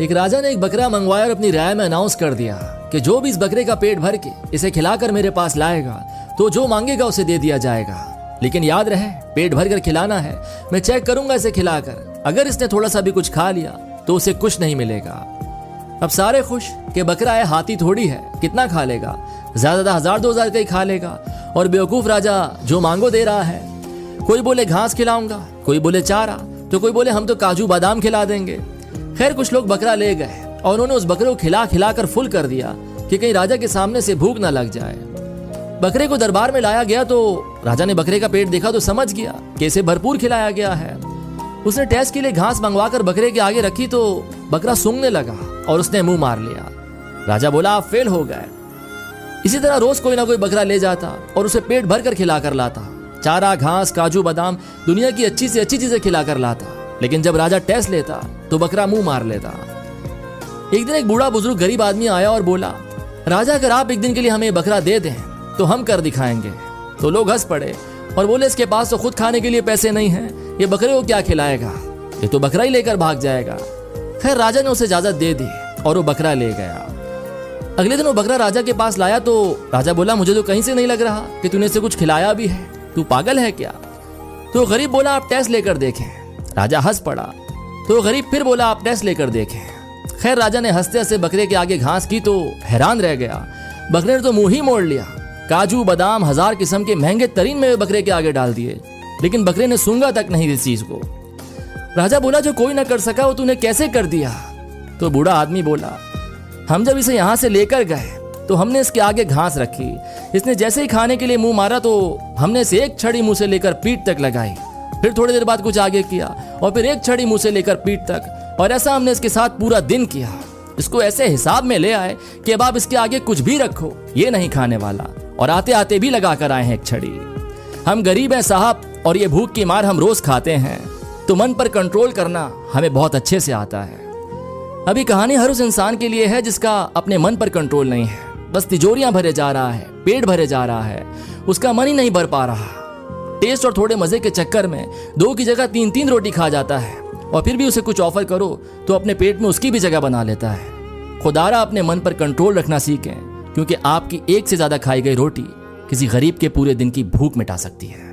एक राजा ने एक बकरा मंगवाया और अपनी राय में अनाउंस कर दिया कि जो भी इस बकरे का पेट भर के इसे खिलाकर मेरे पास लाएगा तो जो मांगेगा उसे दे दिया जाएगा। लेकिन याद रहे, पेट भर कर खिलाना है। मैं चेक करूंगा इसे खिलाकर, अगर इसने थोड़ा सा भी कुछ खा लिया तो उसे कुछ नहीं मिलेगा। अब सारे खुश कि बकरा है, हाथी थोड़ी है, कितना खा लेगा, ज्यादा 1000-2000 का ही खा लेगा। और बेवकूफ राजा जो मांगो दे रहा है। कोई बोले घास खिलाऊंगा, कोई बोले चारा, तो कोई बोले हम तो काजू बादाम खिला देंगे। खैर कुछ लोग बकरा ले गए और उन्होंने उस बकरे को खिला खिला कर फुल कर दिया कि कहीं राजा के सामने से भूख ना लग जाए। बकरे को दरबार में लाया गया तो राजा ने बकरे का पेट देखा तो समझ गया कि इसे भरपूर खिलाया गया है। उसने टेस्ट के लिए घास मंगवाकर बकरे के आगे रखी तो बकरा सूंघने लगा और उसने मुंह मार लिया। राजा बोला आप फेल हो गए। इसी तरह रोज कोई ना कोई बकरा ले जाता और उसे पेट भर कर खिला कर लाता, चारा, घास, काजू बादाम, दुनिया की अच्छी से अच्छी चीजें खिलाकर लाता। लेकिन जब राजा टेस्ट लेता तो बकरा मुंह मार लेता। एक दिन एक बूढ़ा बुजुर्ग गरीब आदमी आया और बोला, राजा अगर आप एक दिन के लिए हमें बकरा दे दें तो हम कर दिखाएंगे। तो लोग हंस पड़े और बोले इसके पास तो खुद खाने के लिए पैसे नहीं हैं, ये बकरे को क्या खिलाएगा, ये तो बकरा ही लेकर भाग जाएगा। खैर राजा ने उसे इजाजत दे दी और वो बकरा ले गया। अगले दिन वो बकरा राजा के पास लाया तो राजा बोला मुझे तो कहीं से नहीं लग रहा कि तूने इसे कुछ खिलाया भी है, तू पागल है क्या। तो गरीब बोला आप टेस्ट लेकर देखें। राजा हंस पड़ा। तो गरीब फिर बोला आप टेस्ट लेकर देखें। खैर राजा ने हंसते हंसते बकरे के आगे घास की तो हैरान रह गया। बकरे ने तो मुंह ही मोड़ लिया। काजू बादाम 1000 किस्म के महंगे तरीन में बकरे के आगे डाल दिए, लेकिन बकरे ने सूंघा तक नहीं इस चीज को। राजा बोला जो कोई ना कर सका वो तूने कैसे कर दिया। तो बूढ़ा आदमी बोला हम जब इसे यहां से लेकर गए तो हमने इसके आगे घास रखी, इसने जैसे ही खाने के लिए मुंह मारा तो हमने इसे एक छड़ी मुंह से लेकर पीठ तक लगाई, फिर थोड़ी देर बाद कुछ आगे किया और फिर एक छड़ी मुंह से लेकर पीठ तक, और ऐसा हमने इसके साथ पूरा दिन किया। इसको ऐसे हिसाब में ले आए कि अब आप इसके आगे कुछ भी रखो ये नहीं खाने वाला, और आते आते भी लगा कर आए हैं एक छड़ी। हम गरीब हैं साहब और ये भूख की मार हम रोज खाते हैं, तो मन पर कंट्रोल करना हमें बहुत अच्छे से आता है। अभी कहानी हर उस इंसान के लिए है जिसका अपने मन पर कंट्रोल नहीं है, बस तिजोरियां भरे जा रहा है, पेट भरे जा रहा है, उसका मन ही नहीं भर पा रहा। टेस्ट और थोड़े मजे के चक्कर में 2 की जगह 3-3 रोटी खा जाता है, और फिर भी उसे कुछ ऑफर करो तो अपने पेट में उसकी भी जगह बना लेता है। खुदारा अपने मन पर कंट्रोल रखना सीखें, क्योंकि आपकी एक से ज्यादा खाई गई रोटी किसी गरीब के पूरे दिन की भूख मिटा सकती है।